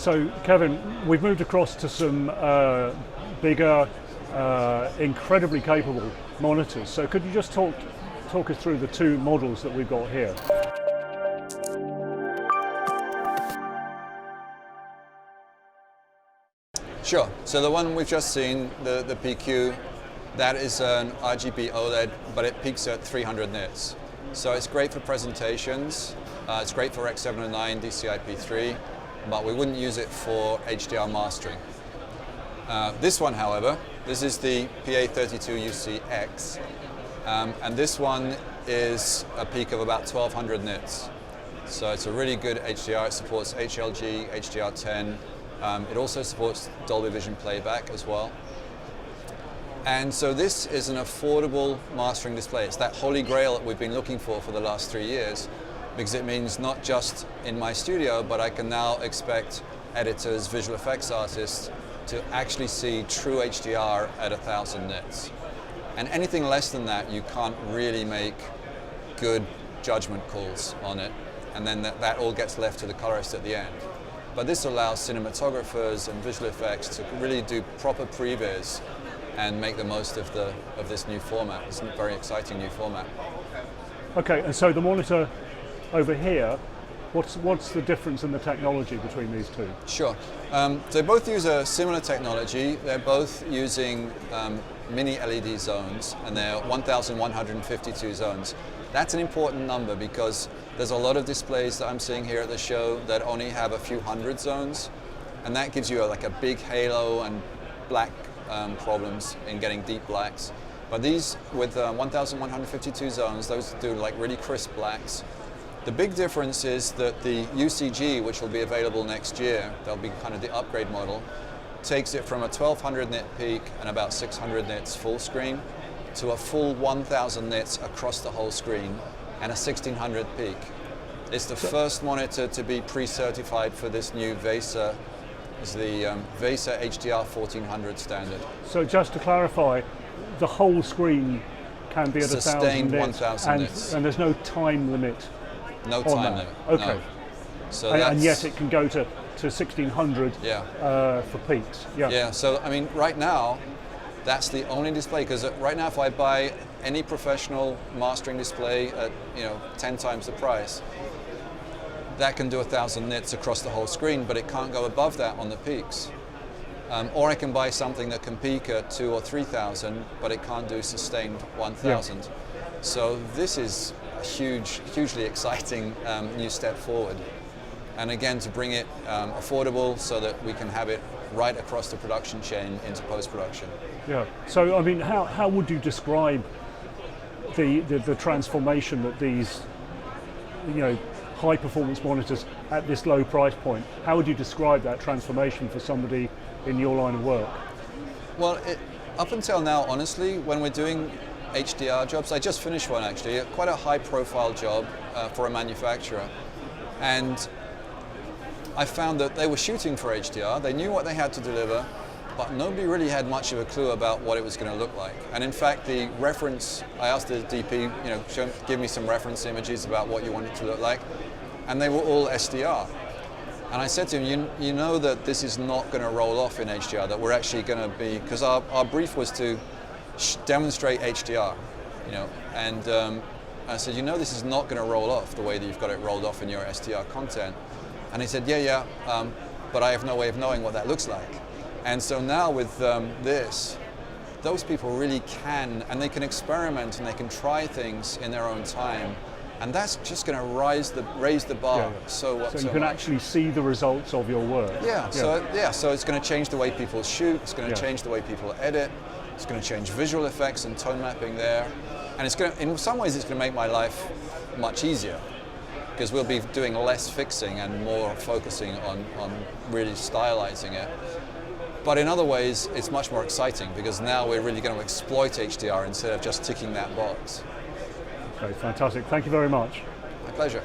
So, Kevin, we've moved across to some bigger, incredibly capable monitors. So could you just talk us through the two models that we've got here? Sure. So the one we've just seen, the PQ, that is an RGB OLED, but it peaks at 300 nits. So it's great for presentations. It's great for X709 DCI-P3, but we wouldn't use it for HDR mastering. This one, however, this is the PA32UCX, and this one is a peak of about 1200 nits. So it's a really good HDR. It supports HLG, HDR10. It also supports Dolby Vision playback as well. And so this is an affordable mastering display. It's that holy grail that we've been looking for the last 3 years, because it means not just in my studio, but I can now expect editors, visual effects artists to actually see true HDR at 1000 nits. And anything less than that, you can't really make good judgment calls on it. And then that all gets left to the colorist at the end. But this allows cinematographers and visual effects to really do proper previs and make the most of this new format. It's a very exciting new format. Okay, and so the monitor over here, what's the difference in the technology between these two? Sure. They both use a similar technology. They're both using mini LED zones, and they're 1152 zones. That's an important number because there's a lot of displays that I'm seeing here at the show that only have a few hundred zones, and that gives you like a big halo and black problems in getting deep blacks. But these with 1152 zones, those do like really crisp blacks. The big difference is that the UCG, which will be available next year, that'll be kind of the upgrade model, takes it from a 1200 nit peak and about 600 nits full screen to a full 1000 nits across the whole screen and a 1600 peak. It's the first monitor to be pre-certified for this new VESA. It's the VESA HDR 1400 standard. So just to clarify, the whole screen can be at 1000 nits, 1000 nits. And there's no time limit. No time limit. Okay. No. So and yet it can go to 1600 for peaks. Yeah. Yeah. So I mean, right now, that's the only display, because right now if I buy any professional mastering display at 10 times the price, that can do 1000 nits across the whole screen, but it can't go above that on the peaks. Or I can buy something that can peak at 2,000 or 3,000, but it can't do sustained 1,000. Yeah. So this is a hugely exciting new step forward. And again, to bring it affordable so that we can have it right across the production chain into post-production. Yeah. So, I mean, how would you describe the transformation that these, high-performance monitors at this low price point? How would you describe that transformation for somebody in your line of work? Well, up until now, honestly, when we're doing HDR jobs, I just finished one actually, quite a high-profile job for a manufacturer, and I found that they were shooting for HDR. They knew what they had to deliver, but nobody really had much of a clue about what it was going to look like. And in fact, the reference, I asked the DP, give me some reference images about what you want it to look like, and they were all SDR. And I said to him, you know that this is not going to roll off in HDR, that we're actually going to be, because our brief was to demonstrate HDR, and I said, this is not going to roll off the way that you've got it rolled off in your SDR content. And he said, yeah, but I have no way of knowing what that looks like. And so now with this, those people really can, and they can experiment and they can try things in their own time. And that's just going to raise the bar so you can actually see the results of your work. Yeah. So it's going to change the way people shoot. It's going to change the way people edit. It's going to change visual effects and tone mapping there. And it's going to, in some ways, it's going to make my life much easier, because we'll be doing less fixing and more focusing on really stylizing it. But in other ways, it's much more exciting, because now we're really going to exploit HDR instead of just ticking that box. Okay, fantastic. Thank you very much. My pleasure.